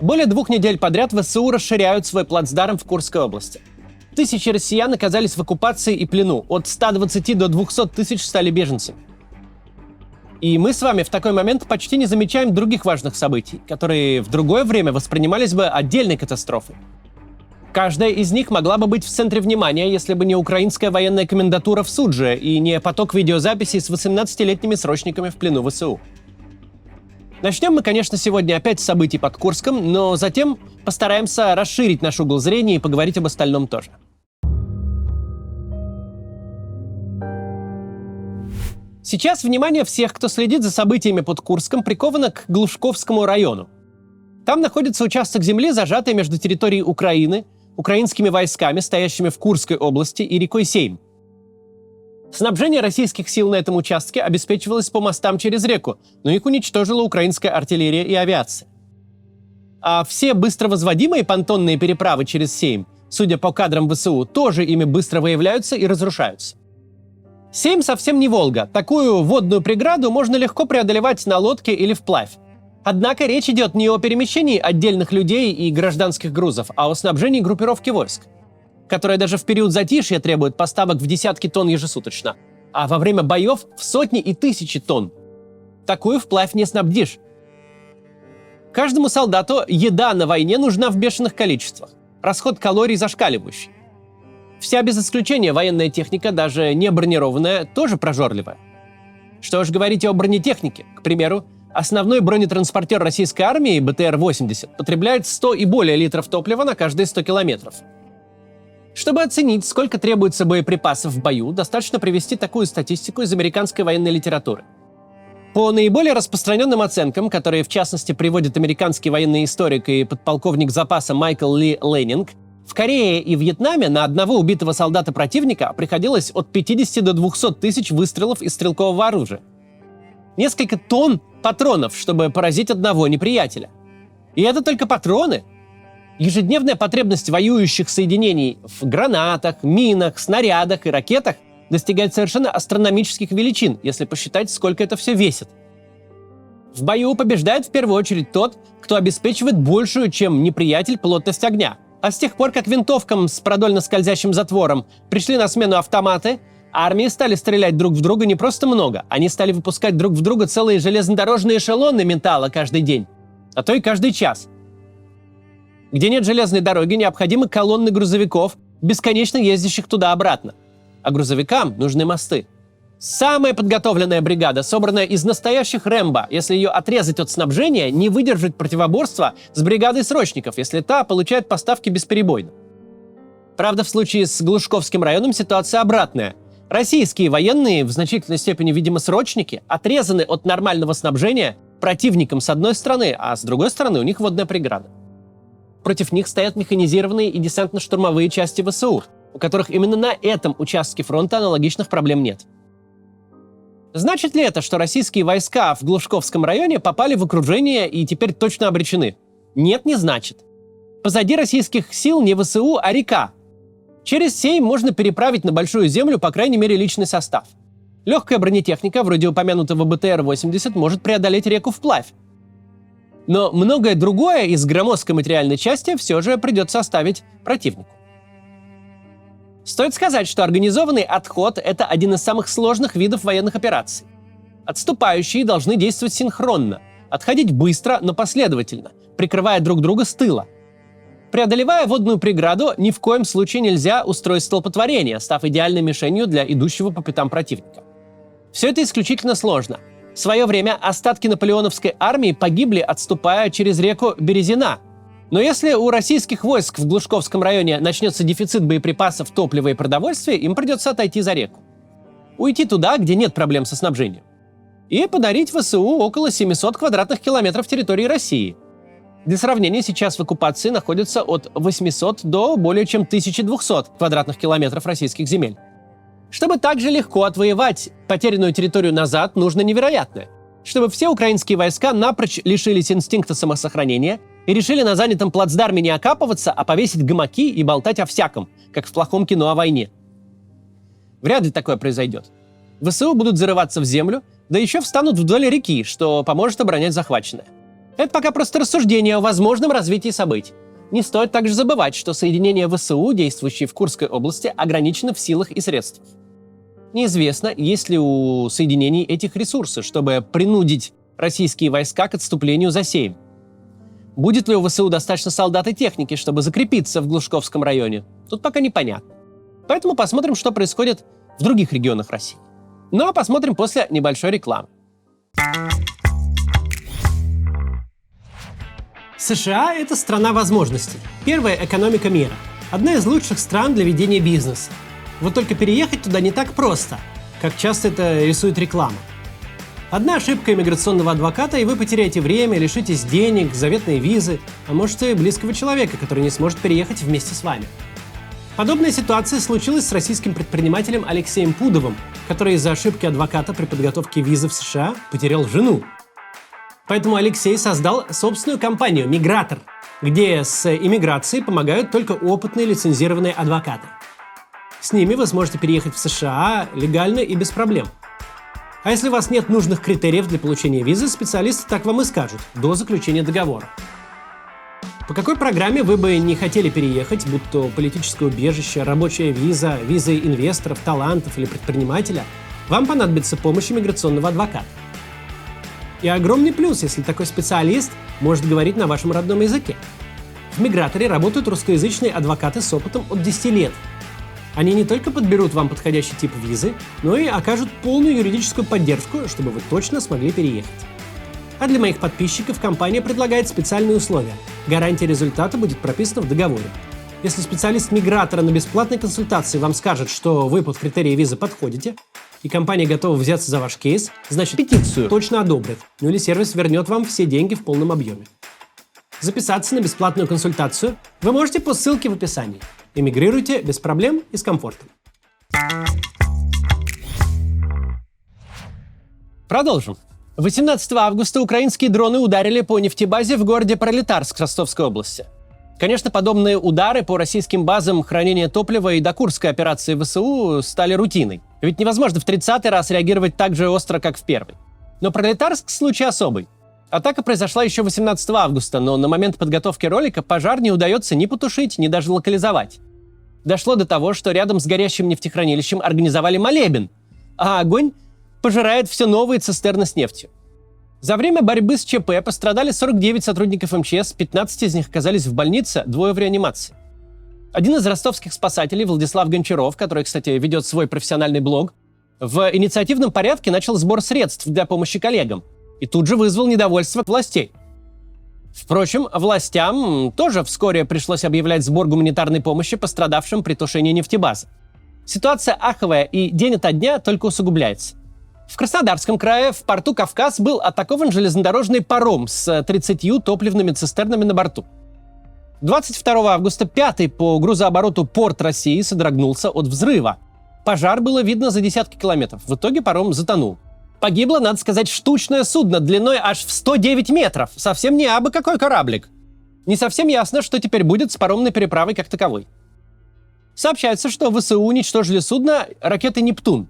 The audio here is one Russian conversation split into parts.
Более 2 недель подряд ВСУ расширяют свой плацдарм в Курской области. Тысячи россиян оказались в оккупации и плену, от 120 до 200 тысяч стали беженцами. И мы с вами в такой момент почти не замечаем других важных событий, которые в другое время воспринимались бы отдельной катастрофой. Каждая из них могла бы быть в центре внимания, если бы не украинская военная комендатура в Судже и не поток видеозаписей с 18-летними срочниками в плену ВСУ. Начнем мы, конечно, сегодня опять с событий под Курском, но затем постараемся расширить наш угол зрения и поговорить об остальном тоже. Сейчас внимание всех, кто следит за событиями под Курском, приковано к Глушковскому району. Там находится участок земли, зажатый между территорией Украины, украинскими войсками, стоящими в Курской области, и рекой Сейм. Снабжение российских сил на этом участке обеспечивалось по мостам через реку, но их уничтожила украинская артиллерия и авиация. А все быстро возводимые понтонные переправы через Сейм, судя по кадрам ВСУ, тоже ими быстро выявляются и разрушаются. Сейм совсем не Волга. Такую водную преграду можно легко преодолевать на лодке или вплавь. Однако речь идет не о перемещении отдельных людей и гражданских грузов, а о снабжении группировки войск, которая даже в период затишья требует поставок в десятки тонн ежесуточно, а во время боев в сотни и тысячи тонн. Такую вплавь не снабдишь. Каждому солдату еда на войне нужна в бешеных количествах. Расход калорий зашкаливающий. Вся без исключения военная техника, даже не бронированная, тоже прожорливая. Что уж говорить о бронетехнике. К примеру, основной бронетранспортер российской армии БТР-80 потребляет 100 и более литров топлива на каждые 100 километров. Чтобы оценить, сколько требуется боеприпасов в бою, достаточно привести такую статистику из американской военной литературы. По наиболее распространенным оценкам, которые в частности приводит американский военный историк и подполковник запаса Майкл Ли Леннинг, в Корее и Вьетнаме на одного убитого солдата противника приходилось от 50 до 200 тысяч выстрелов из стрелкового оружия. Несколько тонн патронов, чтобы поразить одного неприятеля. И это только патроны. Ежедневная потребность воюющих соединений в гранатах, минах, снарядах и ракетах достигает совершенно астрономических величин, если посчитать, сколько это все весит. В бою побеждает в первую очередь тот, кто обеспечивает большую, чем неприятель, плотность огня. А с тех пор, как винтовкам с продольно скользящим затвором пришли на смену автоматы, армии стали стрелять друг в друга не просто много, они стали выпускать друг в друга целые железнодорожные эшелоны металла каждый день, а то и каждый час. Где нет железной дороги, необходимы колонны грузовиков, бесконечно ездящих туда-обратно. А грузовикам нужны мосты. Самая подготовленная бригада, собранная из настоящих Рэмбо, если ее отрезать от снабжения, не выдержит противоборства с бригадой срочников, если та получает поставки бесперебойно. Правда, в случае с Глушковским районом ситуация обратная. Российские военные, в значительной степени, видимо, срочники, отрезаны от нормального снабжения противником с одной стороны, а с другой стороны у них водная преграда. Против них стоят механизированные и десантно-штурмовые части ВСУ, у которых именно на этом участке фронта аналогичных проблем нет. Значит ли это, что российские войска в Глушковском районе попали в окружение и теперь точно обречены? Нет, не значит. Позади российских сил не ВСУ, а река. Через Сейм можно переправить на Большую Землю, по крайней мере, личный состав. Легкая бронетехника, вроде упомянутого БТР-80, может преодолеть реку вплавь. Но многое другое из громоздкой материальной части все же придется оставить противнику. Стоит сказать, что организованный отход – это один из самых сложных видов военных операций. Отступающие должны действовать синхронно, отходить быстро, но последовательно, прикрывая друг друга с тыла. Преодолевая водную преграду, ни в коем случае нельзя устроить столпотворение, став идеальной мишенью для идущего по пятам противника. Все это исключительно сложно. В свое время остатки наполеоновской армии погибли, отступая через реку Березина. Но если у российских войск в Глушковском районе начнется дефицит боеприпасов, топлива и продовольствия, им придется отойти за реку. Уйти туда, где нет проблем со снабжением. И подарить ВСУ около 700 квадратных километров территории России. Для сравнения, сейчас в оккупации находится от 800 до более чем 1200 квадратных километров российских земель. Чтобы так же легко отвоевать потерянную территорию назад, нужно невероятное. Чтобы все украинские войска напрочь лишились инстинкта самосохранения и решили на занятом плацдарме не окапываться, а повесить гамаки и болтать о всяком, как в плохом кино о войне. Вряд ли такое произойдет. ВСУ будут зарываться в землю, да еще встанут вдоль реки, что поможет оборонять захваченное. Это пока просто рассуждение о возможном развитии событий. Не стоит также забывать, что соединения ВСУ, действующие в Курской области, ограничены в силах и средствах. Неизвестно, есть ли у соединений этих ресурсы, чтобы принудить российские войска к отступлению за Сейм. Будет ли у ВСУ достаточно солдат и техники, чтобы закрепиться в Глушковском районе? Тут пока непонятно. Поэтому посмотрим, что происходит в других регионах России. Ну а посмотрим после небольшой рекламы. США – это страна возможностей. Первая экономика мира. Одна из лучших стран для ведения бизнеса. Вот только переехать туда не так просто, как часто это рисует реклама. Одна ошибка иммиграционного адвоката, и вы потеряете время, лишитесь денег, заветной визы, а может и близкого человека, который не сможет переехать вместе с вами. Подобная ситуация случилась с российским предпринимателем Алексеем Пудовым, который из-за ошибки адвоката при подготовке визы в США потерял жену. Поэтому Алексей создал собственную компанию «Мигратор», где с иммиграцией помогают только опытные лицензированные адвокаты. С ними вы сможете переехать в США легально и без проблем. А если у вас нет нужных критериев для получения визы, специалисты так вам и скажут до заключения договора. По какой программе вы бы не хотели переехать, будь то политическое убежище, рабочая виза, визы инвесторов, талантов или предпринимателя, вам понадобится помощь иммиграционного адвоката. И огромный плюс, если такой специалист может говорить на вашем родном языке. В «Миграторе» работают русскоязычные адвокаты с опытом от 10 лет. Они не только подберут вам подходящий тип визы, но и окажут полную юридическую поддержку, чтобы вы точно смогли переехать. А для моих подписчиков компания предлагает специальные условия. Гарантия результата будет прописана в договоре. Если специалист «Мигратора» на бесплатной консультации вам скажет, что вы под критерии визы подходите, и компания готова взяться за ваш кейс, значит петицию точно одобрят, ну или сервис вернет вам все деньги в полном объеме. Записаться на бесплатную консультацию вы можете по ссылке в описании. Эмигрируйте без проблем и с комфортом. Продолжим. 18 августа украинские дроны ударили по нефтебазе в городе Пролетарск Ростовской области. Конечно, подобные удары по российским базам хранения топлива и до Курской операции ВСУ стали рутиной. Ведь невозможно в 30-й раз реагировать так же остро, как в первый. Но Пролетарск – случай особый. Атака произошла еще 18 августа, но на момент подготовки ролика пожар не удается ни потушить, ни даже локализовать. Дошло до того, что рядом с горящим нефтехранилищем организовали молебен, а огонь пожирает все новые цистерны с нефтью. За время борьбы с ЧП пострадали 49 сотрудников МЧС, 15 из них оказались в больнице, 2 в реанимации. Один из ростовских спасателей, Владислав Гончаров, который, кстати, ведет свой профессиональный блог, в инициативном порядке начал сбор средств для помощи коллегам и тут же вызвал недовольство властей. Впрочем, властям тоже вскоре пришлось объявлять сбор гуманитарной помощи пострадавшим при тушении нефтебазы. Ситуация аховая и день ото дня только усугубляется. В Краснодарском крае в порту Кавказ был атакован железнодорожный паром с 30 топливными цистернами на борту. 22 августа 5-й по грузообороту порт России содрогнулся от взрыва. Пожар было видно за десятки километров. В итоге паром затонул. Погибло, надо сказать, штучное судно длиной аж в 109 метров. Совсем не абы какой кораблик. Не совсем ясно, что теперь будет с паромной переправой как таковой. Сообщается, что ВСУ уничтожили судно ракеты «Нептун».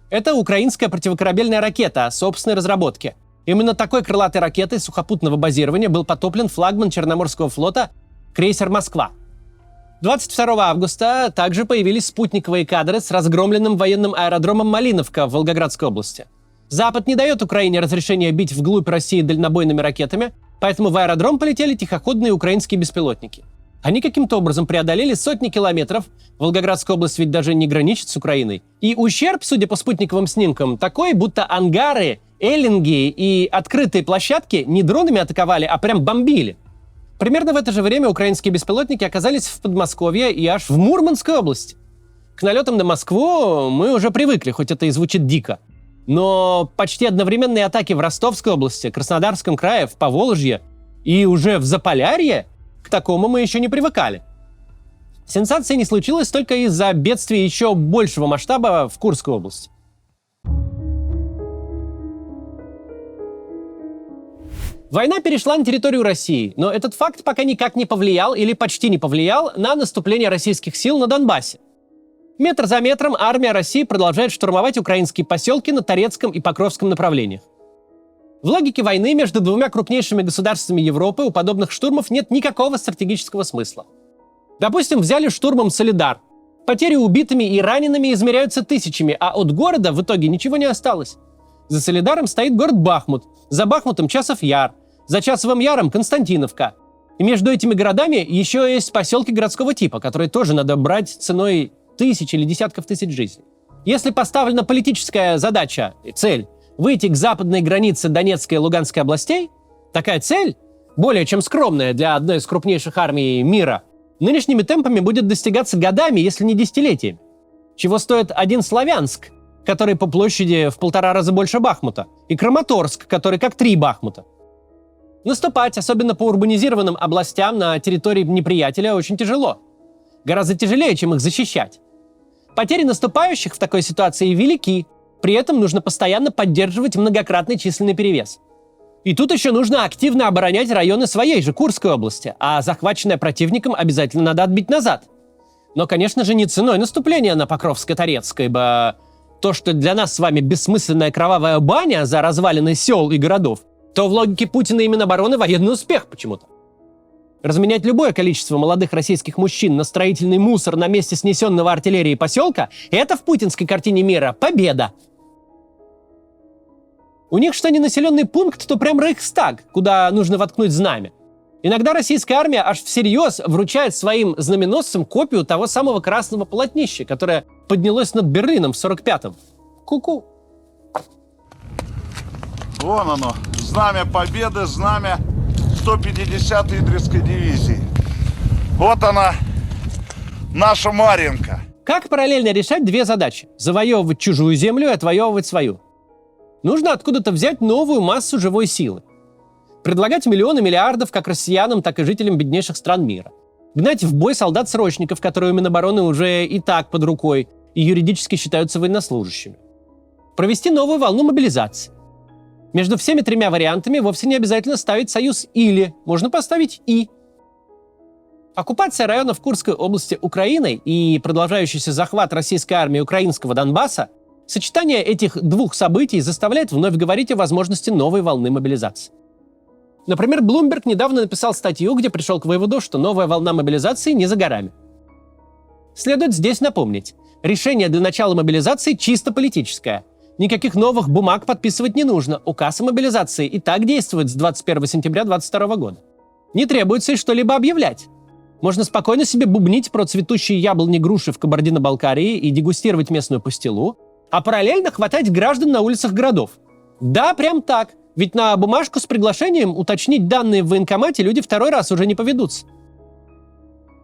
Это украинская противокорабельная ракета собственной разработки. Именно такой крылатой ракетой сухопутного базирования был потоплен флагман Черноморского флота крейсер «Москва». 22 августа также появились спутниковые кадры с разгромленным военным аэродромом Малиновка в Волгоградской области. Запад не дает Украине разрешения бить вглубь России дальнобойными ракетами, поэтому в аэродром полетели тихоходные украинские беспилотники. Они каким-то образом преодолели сотни километров, Волгоградская область ведь даже не граничит с Украиной. И ущерб, судя по спутниковым снимкам, такой, будто ангары, эллинги и открытые площадки не дронами атаковали, а прям бомбили. Примерно в это же время украинские беспилотники оказались в Подмосковье и аж в Мурманской области. К налетам на Москву мы уже привыкли, хоть это и звучит дико. Но почти одновременные атаки в Ростовской области, Краснодарском крае, в Поволжье и уже в Заполярье, к такому мы еще не привыкали. Сенсация не случилась только из-за бедствия еще большего масштаба в Курской области. Война перешла на территорию России, но этот факт пока никак не повлиял или почти не повлиял на наступление российских сил на Донбассе. Метр за метром армия России продолжает штурмовать украинские поселки на Торецком и Покровском направлениях. В логике войны между двумя крупнейшими государствами Европы у подобных штурмов нет никакого стратегического смысла. Допустим, взяли штурмом Солидар. Потери убитыми и ранеными измеряются тысячами, а от города в итоге ничего не осталось. За Солидаром стоит город Бахмут, за Бахмутом Часов Яр, за Часовым Яром Константиновка. И между этими городами еще есть поселки городского типа, которые тоже надо брать ценой тысяч или десятков тысяч жизней. Если поставлена политическая задача, цель, выйти к западной границе Донецкой и Луганской областей, такая цель, более чем скромная для одной из крупнейших армий мира, нынешними темпами будет достигаться годами, если не десятилетиями. Чего стоит один Славянск, который по площади в 1,5 раза больше Бахмута, и Краматорск, который как 3 Бахмута. Наступать, особенно по урбанизированным областям на территории неприятеля, очень тяжело. Гораздо тяжелее, чем их защищать. Потери наступающих в такой ситуации велики, при этом нужно постоянно поддерживать многократный численный перевес. И тут еще нужно активно оборонять районы своей же Курской области, а захваченное противником обязательно надо отбить назад. Но, конечно же, не ценой наступления на Покровско-Торецк, ибо то, что для нас с вами бессмысленная кровавая баня за развалины сел и городов, то в логике Путина именно обороны военный успех почему-то. Разменять любое количество молодых российских мужчин на строительный мусор на месте снесенного артиллерией поселка – это в путинской картине мира победа. У них что не населенный пункт, то прям Рейхстаг, куда нужно воткнуть знамя. Иногда российская армия аж всерьез вручает своим знаменосцам копию того самого красного полотнища, которое поднялось над Берлином в 45-м. Ку-ку. Вон оно, знамя Победы, знамя 150-й Идринской дивизии. Вот она, наша Марьинка. Как параллельно решать две задачи? Завоевывать чужую землю и отвоевывать свою. Нужно откуда-то взять новую массу живой силы. Предлагать миллионы миллиардов как россиянам, так и жителям беднейших стран мира. Гнать в бой солдат-срочников, которые у Минобороны уже и так под рукой и юридически считаются военнослужащими. Провести новую волну мобилизации. Между всеми тремя вариантами вовсе не обязательно ставить союз «или», можно поставить «и». Оккупация районов Курской области Украиной и продолжающийся захват российской армии украинского Донбасса, сочетание этих двух событий заставляет вновь говорить о возможности новой волны мобилизации. Например, Bloomberg недавно написал статью, где пришел к выводу, что новая волна мобилизации не за горами. Следует здесь напомнить, решение для начала мобилизации чисто политическое. Никаких новых бумаг подписывать не нужно. Указ о мобилизации и так действует с 21 сентября 2022 года. Не требуется и что-либо объявлять. Можно спокойно себе бубнить про цветущие яблони-груши в Кабардино-Балкарии и дегустировать местную пастилу, а параллельно хватать граждан на улицах городов. Да, прям так. Ведь на бумажку с приглашением уточнить данные в военкомате люди второй раз уже не поведутся.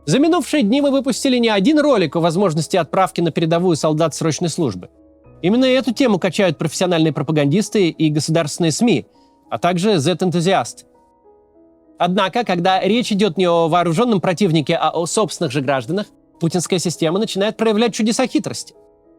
За минувшие дни мы выпустили не один ролик о возможности отправки на передовую солдат срочной службы. Именно эту тему качают профессиональные пропагандисты и государственные СМИ, а также Z-энтузиасты. Однако, когда речь идет не о вооруженном противнике, а о собственных же гражданах, путинская система начинает проявлять чудеса хитрости.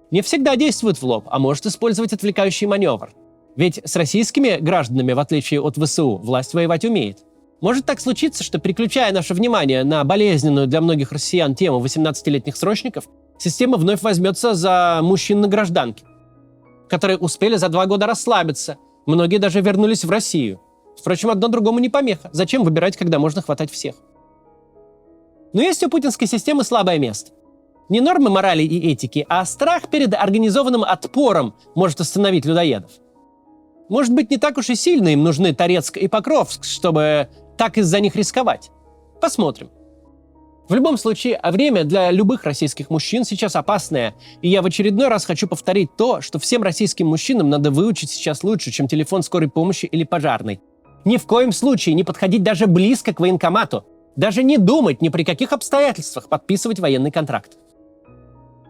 Не всегда действует в лоб, а может использовать отвлекающий маневр. Ведь с российскими гражданами, в отличие от ВСУ, власть воевать умеет. Может так случиться, что, переключая наше внимание на болезненную для многих россиян тему 18-летних срочников, система вновь возьмется за мужчин на гражданке, которые успели за 2 года расслабиться. Многие даже вернулись в Россию. Впрочем, одно другому не помеха. Зачем выбирать, когда можно хватать всех? Но есть у путинской системы слабое место. Не нормы морали и этики, а страх перед организованным отпором может остановить людоедов. Может быть, не так уж и сильно им нужны Торецк и Покровск, чтобы так из-за них рисковать. Посмотрим. В любом случае, время для любых российских мужчин сейчас опасное, и я в очередной раз хочу повторить то, что всем российским мужчинам надо выучить сейчас лучше, чем телефон скорой помощи или пожарной. Ни в коем случае не подходить даже близко к военкомату, даже не думать ни при каких обстоятельствах подписывать военный контракт.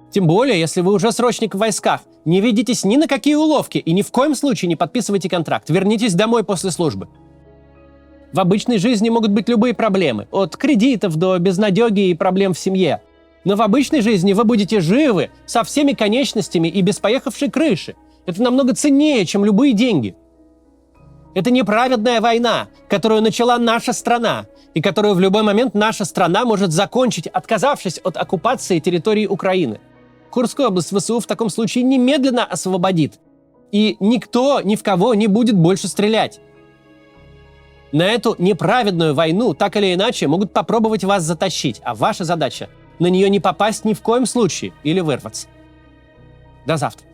Тем более, если вы уже срочник в войсках, не ведитесь ни на какие уловки и ни в коем случае не подписывайте контракт, вернитесь домой после службы. В обычной жизни могут быть любые проблемы, от кредитов до безнадеги и проблем в семье. Но в обычной жизни вы будете живы, со всеми конечностями и без поехавшей крыши. Это намного ценнее, чем любые деньги. Это неправедная война, которую начала наша страна, и которую в любой момент наша страна может закончить, отказавшись от оккупации территории Украины. Курскую область ВСУ в таком случае немедленно освободит. И никто ни в кого не будет больше стрелять. На эту неправедную войну так или иначе могут попробовать вас затащить, а ваша задача — на нее не попасть ни в коем случае или вырваться. До завтра.